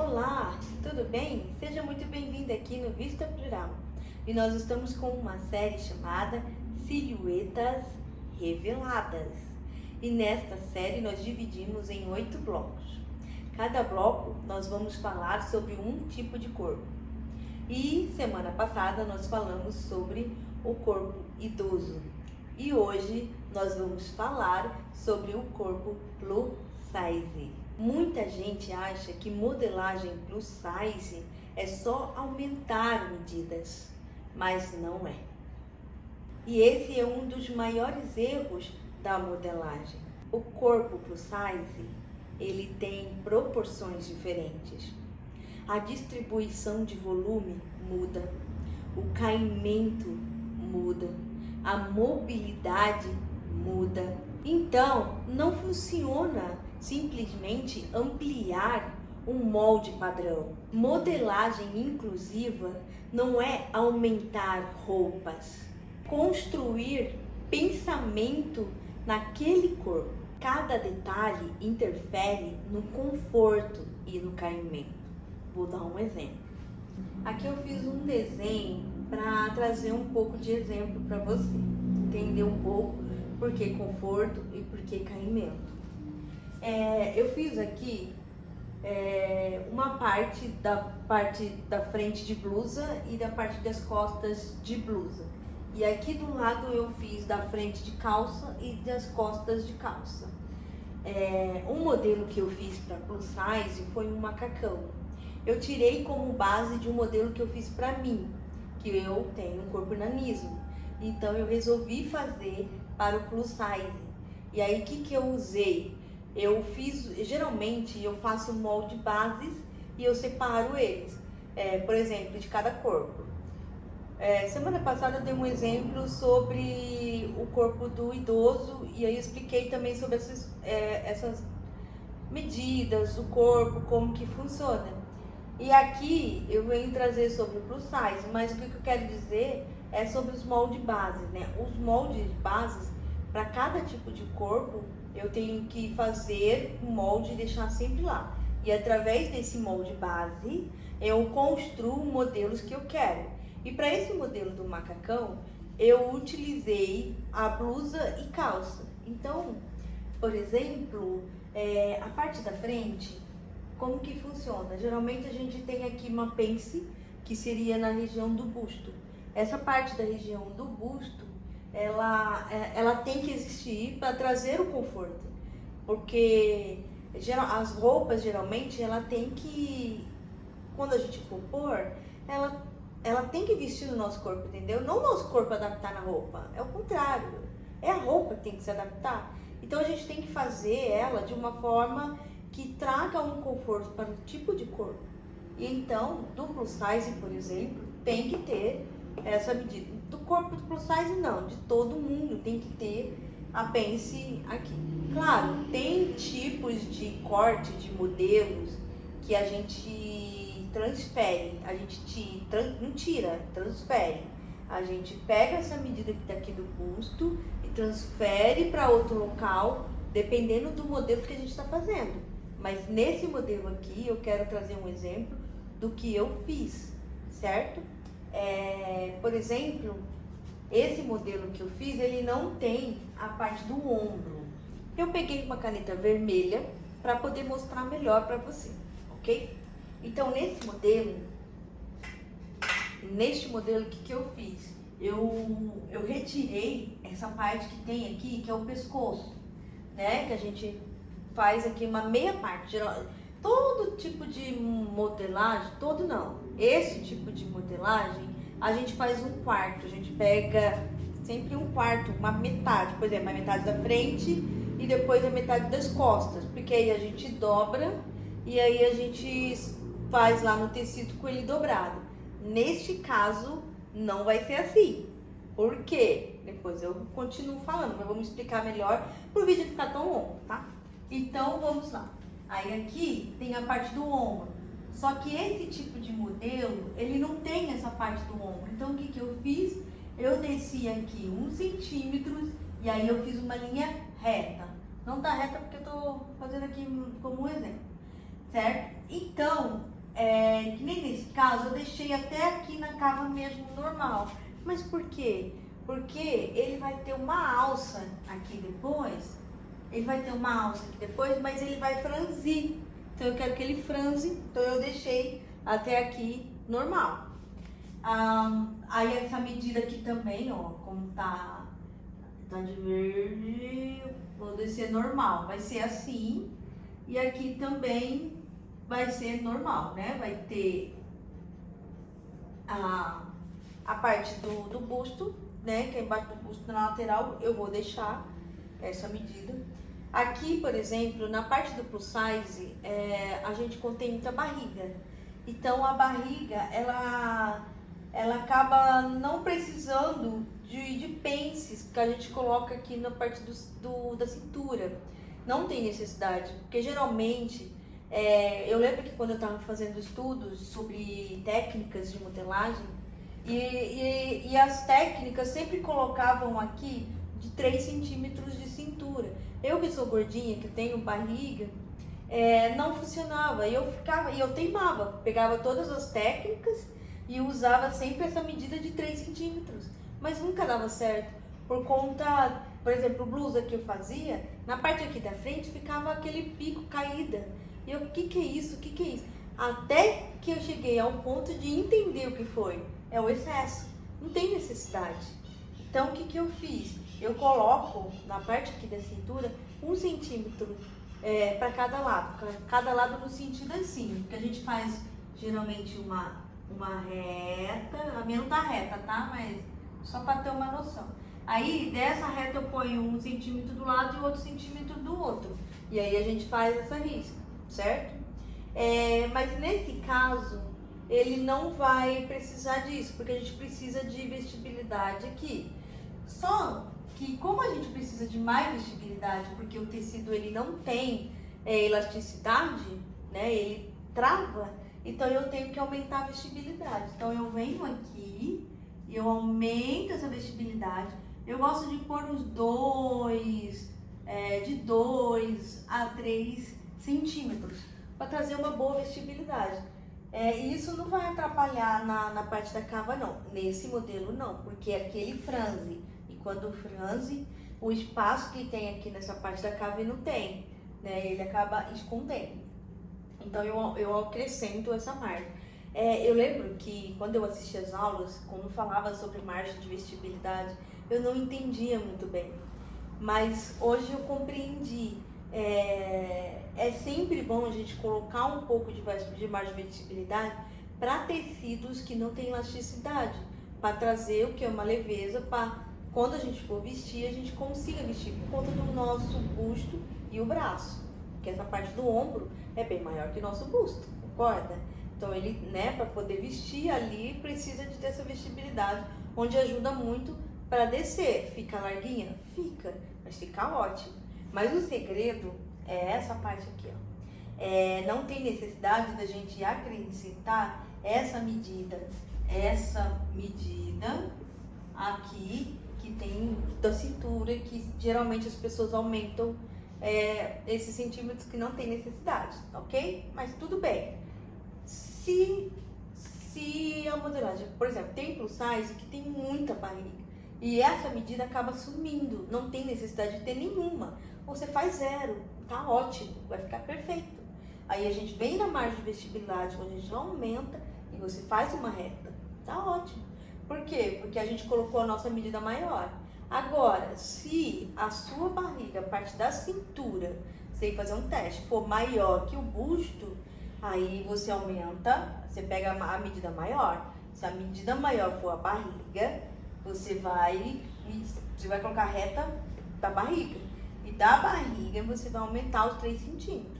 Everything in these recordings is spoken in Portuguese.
Olá, tudo bem? Seja muito bem-vindo aqui no Vista Plural. E nós estamos com uma série chamada Silhuetas Reveladas. E nesta série nós dividimos em 8 blocos. Cada bloco nós vamos falar sobre um tipo de corpo. E semana passada nós falamos sobre o corpo idoso. E hoje nós vamos falar sobre o corpo plus size. Muita gente acha que modelagem plus size é só aumentar medidas, mas não é. E esse é um dos maiores erros da modelagem. O corpo plus size, ele tem proporções diferentes. A distribuição de volume muda, o caimento muda, a mobilidade muda. Então, não funciona simplesmente ampliar um molde padrão. Modelagem inclusiva não é aumentar roupas, construir pensamento naquele corpo. Cada detalhe interfere no conforto e no caimento. Vou dar um exemplo. Aqui eu fiz um desenho para trazer um pouco de exemplo para você entender um pouco por que conforto e por que caimento. Eu fiz aqui uma parte da frente de blusa e da parte das costas de blusa. E aqui do lado eu fiz da frente de calça e das costas de calça. Um modelo que eu fiz para plus size foi um macacão. Eu tirei como base de um modelo que eu fiz para mim, que eu tenho um corpo nanismo. Então eu resolvi fazer para o plus size. E aí o que eu usei? Eu fiz, geralmente eu faço molde bases e eu separo eles, por exemplo, de cada corpo. Semana passada eu dei um exemplo sobre o corpo do idoso e aí eu expliquei também sobre essas medidas do corpo, como que funciona. E aqui eu venho trazer sobre o plus size, mas o que eu quero dizer é sobre os moldes bases, né? Os moldes bases, para cada tipo de corpo, eu tenho que fazer um molde e deixar sempre lá. E através desse molde base, eu construo modelos que eu quero. E para esse modelo do macacão, eu utilizei a blusa e calça. Então, por exemplo, a parte da frente, como que funciona? Geralmente a gente tem aqui uma pence, que seria na região do busto. Essa parte da região do busto, ela tem que existir para trazer o conforto, porque as roupas geralmente ela tem que, quando a gente for pôr, ela tem que vestir no nosso corpo, entendeu? Não o nosso corpo adaptar na roupa, é o contrário, é a roupa que tem que se adaptar. Então a gente tem que fazer ela de uma forma que traga um conforto para o tipo de corpo. E então, do plus size, por exemplo, tem que ter essa medida. Do corpo do plus size não, de todo mundo tem que ter a pence aqui. Claro, tem tipos de corte, de modelos que a gente transfere, a gente não tira, transfere. A gente pega essa medida que está aqui do busto e transfere para outro local, dependendo do modelo que a gente está fazendo. Mas nesse modelo aqui eu quero trazer um exemplo do que eu fiz, certo? Por exemplo, esse modelo que eu fiz, ele não tem a parte do ombro. Eu peguei uma caneta vermelha para poder mostrar melhor para você, ok? Então, neste modelo, o que eu fiz? Eu retirei essa parte que tem aqui, que é o pescoço, né? Que a gente faz aqui uma meia parte. Todo tipo de modelagem, todo não, esse tipo de modelagem, a gente faz um quarto, a gente pega sempre um quarto, uma metade, por exemplo, a metade da frente e depois a metade das costas, porque aí a gente dobra e aí a gente faz lá no tecido com ele dobrado. Neste caso, não vai ser assim. Por quê? Depois eu continuo falando, mas vamos explicar melhor para o vídeo não ficar tão longo, tá? Então, vamos lá. Aí aqui tem a parte do ombro. Só que esse tipo de modelo, ele não tem essa parte do ombro. Então, o que eu fiz? Eu desci aqui 1 centímetro e aí eu fiz uma linha reta. Não tá reta porque eu tô fazendo aqui como um exemplo, certo? Então, que nem nesse caso, eu deixei até aqui na cava mesmo normal. Mas por quê? Porque ele vai ter uma alça aqui depois, mas ele vai franzir. Então eu quero que ele franze, então eu deixei até aqui normal. Aí essa medida aqui também, ó, como tá de verde, vou descer normal, vai ser assim. E aqui também vai ser normal, né? Vai ter a parte do busto, né? Que é embaixo do busto na lateral, eu vou deixar essa medida. Aqui, por exemplo, na parte do plus size, a gente contém muita barriga. Então a barriga, ela acaba não precisando de pences que a gente coloca aqui na parte da cintura. Não tem necessidade, porque geralmente, eu lembro que quando eu estava fazendo estudos sobre técnicas de modelagem, e as técnicas sempre colocavam aqui de 3 centímetros de cintura. Eu que sou gordinha, que tenho barriga, não funcionava. E eu teimava, pegava todas as técnicas e usava sempre essa medida de 3 centímetros. Mas nunca dava certo, por conta, por exemplo, blusa que eu fazia, na parte aqui da frente ficava aquele pico caída. E eu, o que é isso? O que é isso? Até que eu cheguei ao ponto de entender o que foi. É o excesso. Não tem necessidade. Então, o que eu fiz? Eu coloco na parte aqui da cintura 1 centímetro para cada lado no sentido assim, que a gente faz geralmente uma reta, a minha não tá reta, tá? Mas só para ter uma noção. Aí dessa reta eu ponho 1 centímetro do lado e outro centímetro do outro. E aí a gente faz essa risca, certo? Mas nesse caso, ele não vai precisar disso, porque a gente precisa de vestibilidade aqui. Só que como a gente precisa de mais vestibilidade, porque o tecido ele não tem elasticidade, né? Ele trava, então eu tenho que aumentar a vestibilidade. Então eu venho aqui e eu aumento essa vestibilidade. Eu gosto de pôr uns de 2 a 3 centímetros para trazer uma boa vestibilidade. E isso não vai atrapalhar na parte da cava não, nesse modelo não, porque aqui ele franze. E quando franze, o espaço que tem aqui nessa parte da cava ele não tem, né? Ele acaba escondendo. Então eu acrescento essa margem. Eu lembro que quando eu assistia as aulas, quando falava sobre margem de vestibilidade, eu não entendia muito bem. Mas hoje eu compreendi. É sempre bom a gente colocar um pouco de margem de vestibilidade para tecidos que não têm elasticidade, para trazer o que é uma leveza, para quando a gente for vestir, a gente consiga vestir por conta do nosso busto e o braço, porque essa parte do ombro é bem maior que o nosso busto, concorda? Então ele, né, para poder vestir ali, precisa de ter essa vestibilidade, onde ajuda muito para descer. Fica larguinha? Fica, mas fica ótimo. Mas o segredo é essa parte aqui, ó. Não tem necessidade da gente acrescentar essa medida aqui, que tem da cintura, que geralmente as pessoas aumentam esses centímetros que não tem necessidade, ok? Mas tudo bem. Se a modelagem, por exemplo, tem plus size que tem muita barriga, e essa medida acaba sumindo, não tem necessidade de ter nenhuma. Você faz 0, tá ótimo, vai ficar perfeito. Aí a gente vem na margem de vestibilidade, quando a gente aumenta e você faz uma reta, tá ótimo. Por quê? Porque a gente colocou a nossa medida maior. Agora, se a sua barriga, a parte da cintura, você fazer um teste, for maior que o busto, aí você aumenta, você pega a medida maior. Se a medida maior for a barriga, você vai colocar a reta da barriga. E da barriga você vai aumentar os 3 centímetros.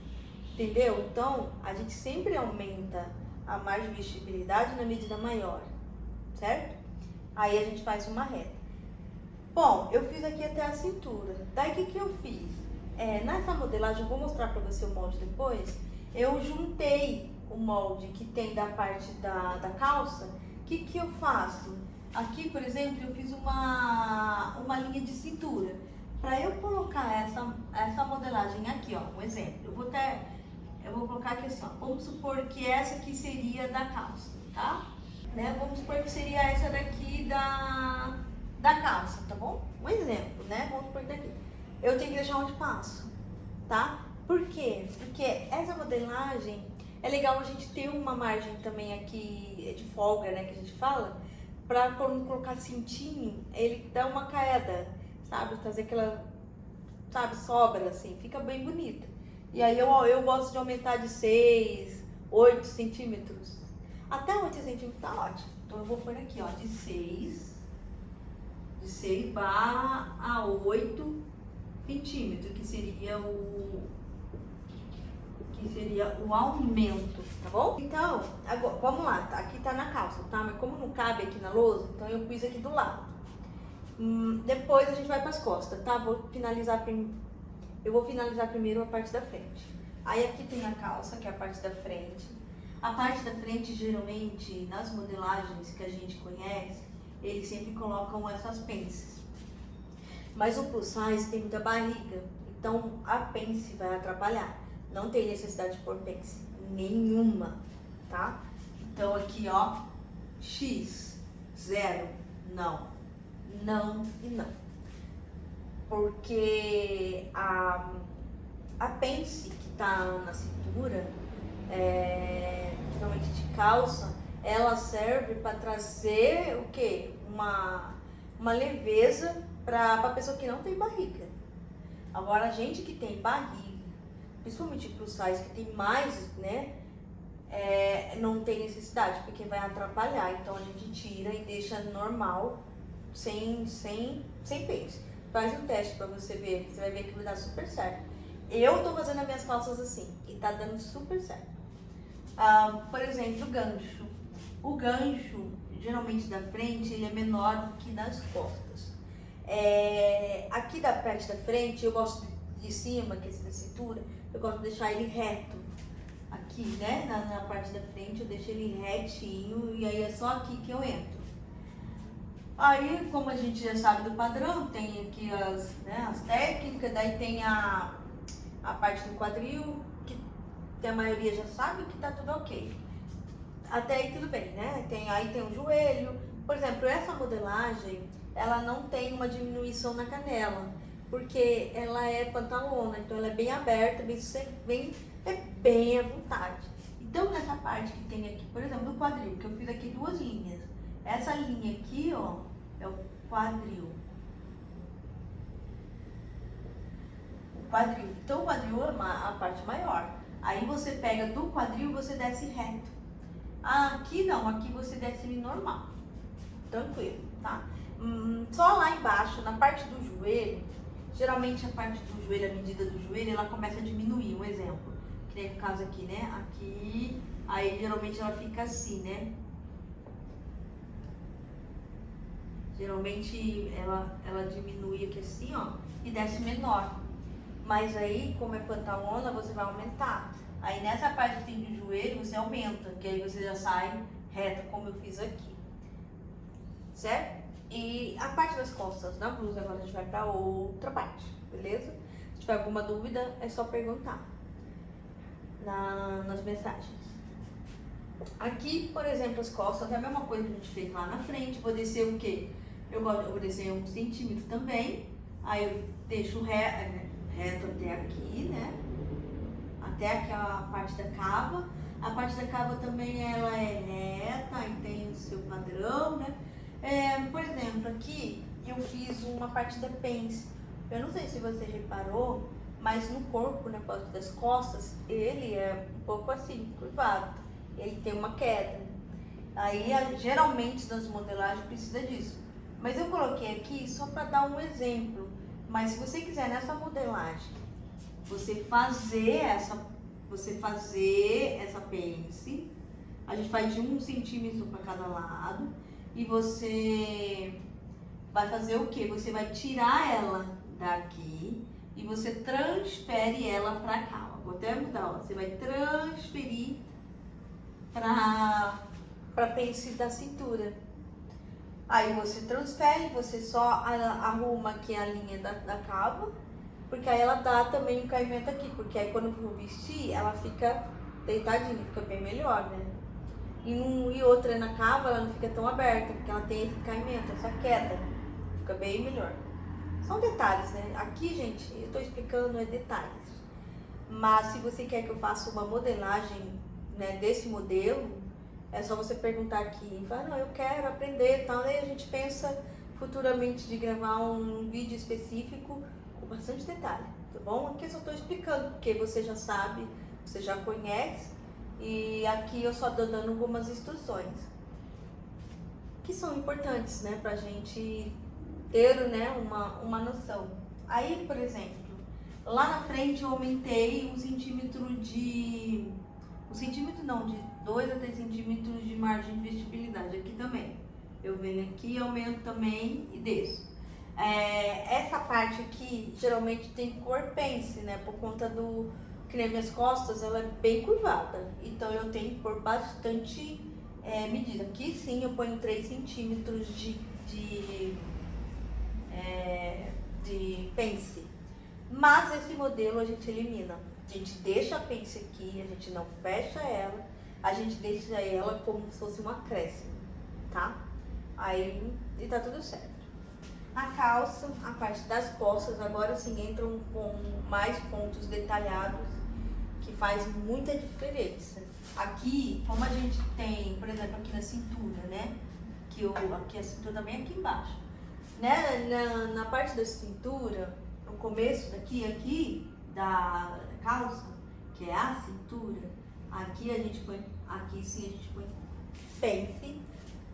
Entendeu? Então, a gente sempre aumenta a margem de vestibilidade na medida maior. Certo? Aí a gente faz uma reta. Bom, eu fiz aqui até a cintura. Daí o que eu fiz? Nessa modelagem, eu vou mostrar pra você o molde depois. Eu juntei o molde que tem da parte da calça. O que eu faço? Aqui, por exemplo, eu fiz uma linha de cintura. Para eu colocar essa modelagem aqui, ó, um exemplo. eu vou colocar aqui assim, ó. Vamos supor que essa aqui seria da calça, tá? Né? Vamos supor que seria essa daqui da calça, tá bom? Um exemplo, né? Vamos supor que daqui. Eu tenho que deixar onde passo, tá? Por quê? Porque essa modelagem é legal a gente ter uma margem também aqui de folga, né? Que a gente fala, pra quando colocar cintinho, ele dá uma queda, sabe? Fazer aquela, sabe, sobra assim, fica bem bonita. E aí eu gosto de aumentar de 6, 8 centímetros. Até 8 centímetros tá ótimo. Então eu vou pôr aqui, ó, de 6 barra a 8 centímetros, que seria o aumento, tá bom? Então, agora, vamos lá, tá? Aqui tá na calça, tá? Mas como não cabe aqui na lousa, então eu pus aqui do lado. Depois a gente vai para as costas, tá? Eu vou finalizar primeiro a parte da frente. Aí aqui tem a calça, que é a parte da frente. A parte da frente, geralmente, nas modelagens que a gente conhece, eles sempre colocam essas pences. Mas o plus size tem muita barriga, então a pence vai atrapalhar. Não tem necessidade de pôr pence nenhuma, tá? Então aqui, ó, X, 0, não, não e não. Porque a pence que tá na cintura, geralmente de calça, ela serve para trazer o quê? Uma leveza para a pessoa que não tem barriga. Agora, a gente que tem barriga, principalmente plus size, que tem mais, né? Não tem necessidade, porque vai atrapalhar. Então, a gente tira e deixa normal, sem pence. Faz um teste para você ver, você vai ver que vai dar super certo. Eu tô fazendo as minhas calças assim, e tá dando super certo. Por exemplo, o gancho. O gancho, geralmente da frente, ele é menor do que das costas. Aqui da parte da frente, eu gosto de cima, que é esse da cintura, eu gosto de deixar ele reto. Aqui, né, na parte da frente, eu deixo ele retinho e aí é só aqui que eu entro. Aí, como a gente já sabe do padrão, tem aqui as técnicas, daí tem a parte do quadril, que a maioria já sabe que tá tudo ok. Até aí tudo bem, né? Aí tem o joelho. Por exemplo, essa modelagem, ela não tem uma diminuição na canela, porque ela é pantalona, então ela é bem aberta, bem à vontade. Então, nessa parte que tem aqui, por exemplo, do quadril, que eu fiz aqui 2 linhas. Essa linha aqui, ó, é o quadril. Então, o quadril é a parte maior. Aí você pega do quadril e você desce reto. Aqui não, aqui você desce ele normal. Tranquilo, tá? Só lá embaixo, na parte do joelho, geralmente a parte do joelho, a medida do joelho, ela começa a diminuir. Um exemplo, que nem no caso aqui, né? Aqui, aí geralmente ela fica assim, né? Geralmente ela diminui aqui assim, ó, e desce menor. Mas aí, como é pantalona, você vai aumentar. Aí nessa parte que tem de joelho, você aumenta, que aí você já sai reta, como eu fiz aqui. Certo? E a parte das costas da blusa, agora a gente vai pra outra parte, beleza? Se tiver alguma dúvida, é só perguntar nas mensagens. Aqui, por exemplo, as costas é a mesma coisa que a gente fez lá na frente. Vou descer o quê? Eu vou descer 1 centímetro também. Aí eu deixo reto até aqui, né? Até aqui a parte da cava. A parte da cava também ela é reta, aí tem o seu padrão, né? Por exemplo, aqui eu fiz uma parte da pence. Eu não sei se você reparou, mas no corpo, na parte das costas, ele é um pouco assim, curvado. Ele tem uma queda. Aí, geralmente, nas modelagens precisa disso. Mas eu coloquei aqui só para dar um exemplo. Mas se você quiser nessa modelagem, você fazer essa pence, a gente faz de 1 centímetro para cada lado. E você vai fazer o quê? Você vai tirar ela daqui e você transfere ela para cá. Vou até mudar, ó. Você vai transferir para pence da cintura. Aí você transfere, você só arruma aqui a linha da cava, porque aí ela dá também um caimento aqui, porque aí quando eu vou vestir, ela fica deitadinha, fica bem melhor, né? E outra na cava, ela não fica tão aberta, porque ela tem esse caimento, essa queda, fica bem melhor. São detalhes, né? Aqui, gente, eu tô explicando detalhes. Mas se você quer que eu faça uma modelagem, né, desse modelo, é só você perguntar aqui. Fala, não, eu quero aprender e tal. Daí a gente pensa futuramente de gravar um vídeo específico com bastante detalhe, tá bom? Aqui eu só tô explicando, porque você já sabe, você já conhece. E aqui eu só tô dando algumas instruções que são importantes, né, pra gente ter, né, uma noção. Aí, por exemplo, lá na frente eu aumentei 2 a 3 centímetros de margem de vestibilidade aqui também. Eu venho aqui, aumento também e desço. Essa parte aqui geralmente tem cor pence, né, por conta do que nem minhas costas, ela é bem curvada, então eu tenho que pôr bastante medida. Aqui sim eu ponho 3 centímetros de pence, mas esse modelo a gente elimina. A gente deixa a pence aqui, a gente não fecha ela, a gente deixa ela como se fosse um acréscimo, tá? Aí e tá tudo certo. A calça, a parte das costas, agora sim entram com mais pontos detalhados, que faz muita diferença. Aqui, como a gente tem, por exemplo, aqui na cintura, né? Aqui a cintura também é aqui embaixo. Né? Na parte da cintura, no começo aqui da calça, que é a cintura, aqui a gente põe, aqui sim a gente põe pence.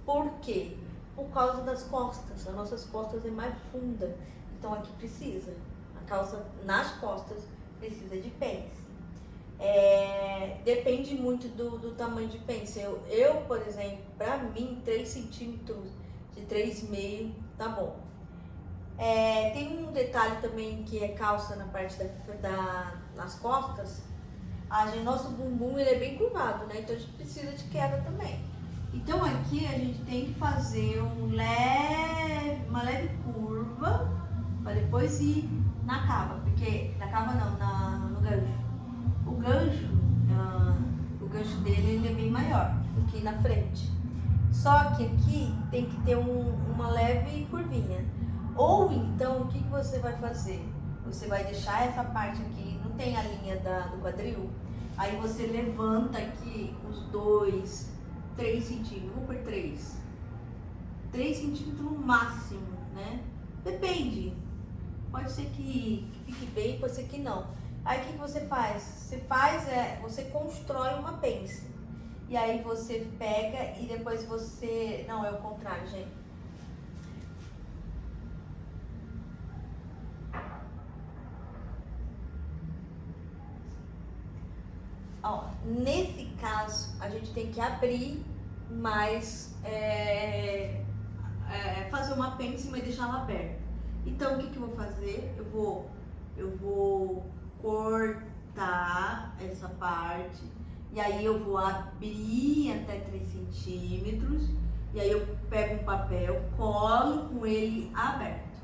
Por quê? Por causa das costas. As nossas costas é mais funda, então aqui precisa. A calça nas costas precisa de pence. Depende muito do tamanho de pence. Eu, por exemplo, pra mim, 3 centímetros de 3,5 tá bom. Tem um detalhe também que é calça na parte nas costas. Nosso bumbum ele é bem curvado, né? Então a gente precisa de queda também. Então aqui a gente tem que fazer uma leve curva para depois ir na cava, porque na cava não, no gancho. O gancho dele ele é bem maior do que na frente. Só que aqui tem que ter uma leve curvinha. Ou então, o que você vai fazer? Você vai deixar essa parte aqui, não tem a linha do quadril, aí você levanta aqui os 3 centímetros, vou por 3 centímetros no máximo, né? Depende, pode ser que fique bem, pode ser que não. Aí o que você faz? Você constrói uma pence. E aí você pega e depois não, é o contrário, gente. Ó, nesse caso, a gente tem que abrir, mas fazer uma pence, mas deixar ela aberta. Então, o que eu vou fazer? Eu vou cortar essa parte, e aí eu vou abrir até 3 centímetros, e aí eu pego um papel, colo com ele aberto.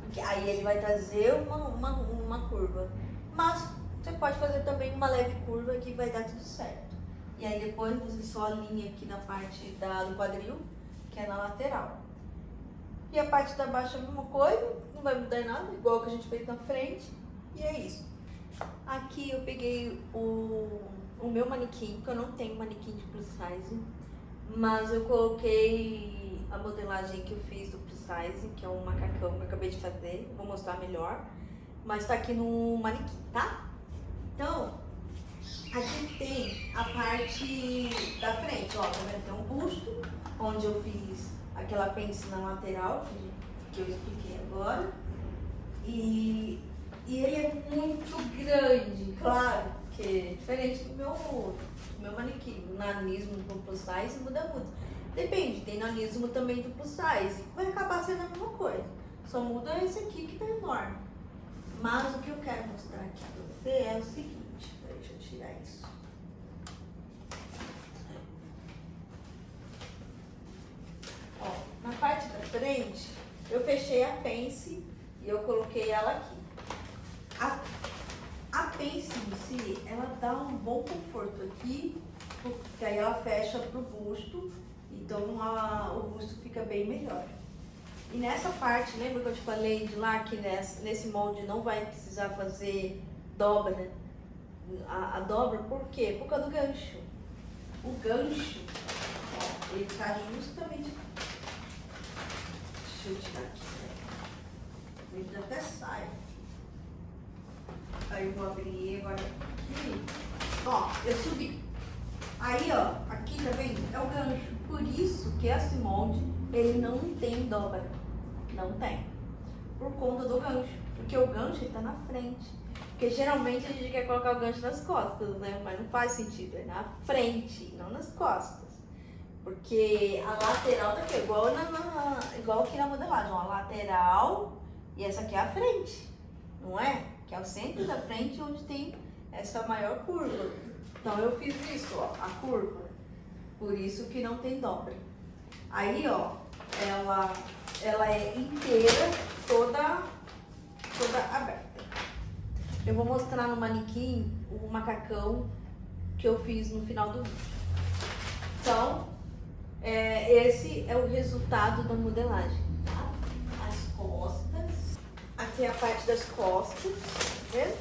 Porque aí ele vai trazer uma curva. Mas você pode fazer também uma leve curva que vai dar tudo certo. E aí depois você só alinha aqui na parte do quadril, que é na lateral. E a parte da baixo é a mesma coisa, não vai mudar nada, igual que a gente fez na frente. E é isso. Aqui eu peguei o meu manequim, porque eu não tenho manequim de plus size, mas eu coloquei a modelagem que eu fiz do plus size, que é um macacão que eu acabei de fazer, vou mostrar melhor, mas tá aqui no manequim, tá? Então, aqui tem a parte da frente, ó, tá vendo? Tem um busto, onde eu fiz aquela pence na lateral, que eu expliquei agora, e ele é muito grande, claro, porque é diferente do meu manequim. O nanismo do plus size muda muito. Depende, tem nanismo também do plus size, vai acabar sendo a mesma coisa. Só muda esse aqui que tá enorme. Mas o que eu quero mostrar aqui pra você é o seguinte, deixa eu tirar isso. Ó, na parte da frente, eu fechei a pence e eu coloquei ela aqui. em si, ela dá um bom conforto aqui, porque aí ela fecha pro busto, então o busto fica bem melhor. E nessa parte, lembra que eu te falei de lá que nesse molde não vai precisar fazer dobra? A dobra, por quê? Por causa do gancho. O gancho, ó, ele tá justamente... Deixa eu tirar aqui, né? Ele até sai. Aí eu vou abrir agora aqui. Ó, eu subi. Aí, ó, aqui, tá vendo? É o gancho. Por isso que esse molde, ele não tem dobra. Não tem. Por conta do gancho. Porque o gancho, ele tá na frente. Porque geralmente a gente quer colocar o gancho nas costas, né? Mas não faz sentido. É na frente, não nas costas. Porque a lateral tá aqui, igual aqui na modelagem. Ó, a lateral e essa aqui é a frente. Não é? Que é o centro da frente onde tem essa maior curva. Então eu fiz isso, ó, a curva. Por isso que não tem dobra. Aí, ó, ela é inteira, toda aberta. Eu vou mostrar no manequim o macacão que eu fiz no final do vídeo. Então, esse é o resultado da modelagem, tá? As costas. Aqui é a parte das costas, tá vendo?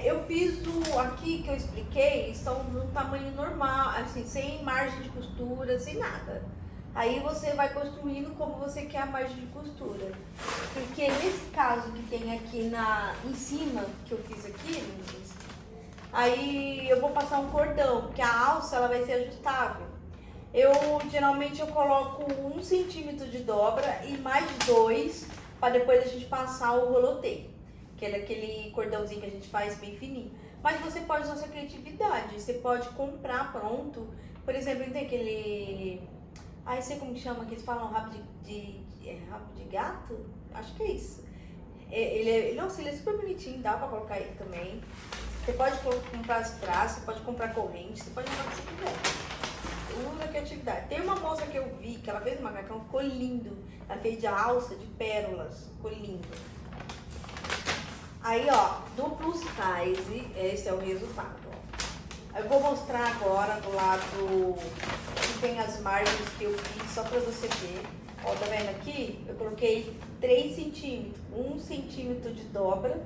Eu fiz aqui que eu expliquei, são no tamanho normal, assim, sem margem de costura, sem nada. Aí você vai construindo como você quer a margem de costura. Porque nesse caso que tem aqui em cima, que eu fiz aqui, aí eu vou passar um cordão, porque a alça ela vai ser ajustável. Geralmente eu coloco 1 centímetro de dobra e mais 2 para depois a gente passar o roloteio. Que é aquele cordãozinho que a gente faz bem fininho. Mas você pode usar sua criatividade. Você pode comprar pronto. Por exemplo, tem aquele... Ai, sei como que chama, que eles falam rabo de gato? Acho que é isso. Nossa, ele é super bonitinho, dá pra colocar ele também. Você pode comprar as traças, você pode comprar corrente, você pode comprar o que você quiser. Usa a criatividade. Tem uma moça que eu vi, que ela fez um macacão, ficou lindo. Ela fez de alça, de pérolas, ficou lindo. Aí, ó, duplo size, esse é o resultado, ó. Eu vou mostrar agora do lado que tem as margens que eu fiz, só pra você ver. Ó, tá vendo aqui? Eu coloquei 3 centímetros, 1 centímetro de dobra,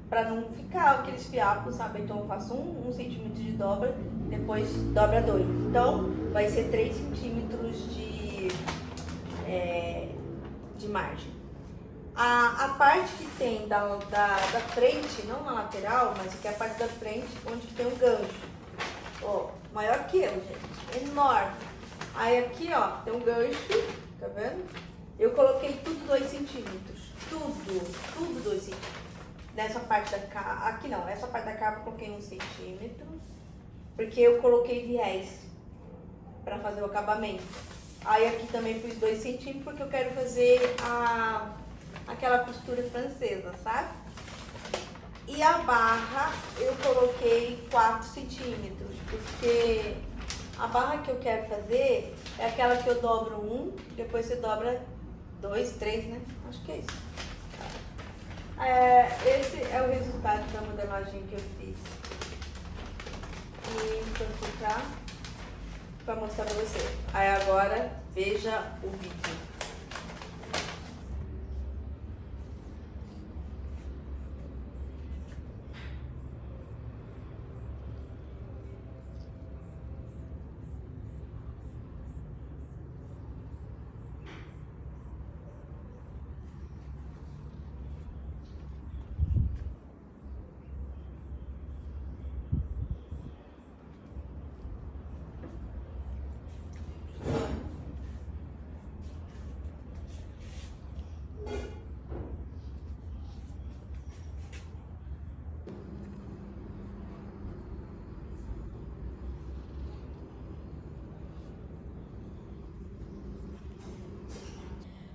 pra não ficar aqueles fiapos, sabe? Então eu faço 1 centímetro de dobra, depois dobra 2. Então, vai ser 3 centímetros de margem. A parte que tem da frente, não na lateral, mas aqui é a parte da frente, onde tem o gancho. Ó, maior que eu, gente. Enorme. Aí aqui, ó, tem um gancho, tá vendo? Eu coloquei tudo 2 centímetros. Tudo 2 centímetros. Nessa parte da capa, aqui não, essa parte da capa eu coloquei 1 centímetro. Porque eu coloquei viés pra fazer o acabamento. Aí aqui também pus 2 centímetros, porque eu quero fazer aquela costura francesa, sabe? E a barra eu coloquei 4 centímetros, porque a barra que eu quero fazer é aquela que eu dobro 1, depois você dobra 2, 3, né? Acho que é isso. Esse é o resultado da modelagem que eu fiz. E vou ficar para mostrar para você. Aí agora veja o vídeo.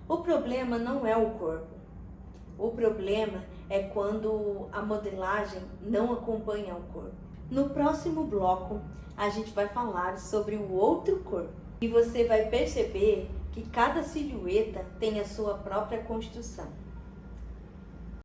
O problema não é o corpo. O problema é quando a modelagem não acompanha o corpo. No próximo bloco, a gente vai falar sobre o outro corpo. E você vai perceber que cada silhueta tem a sua própria construção.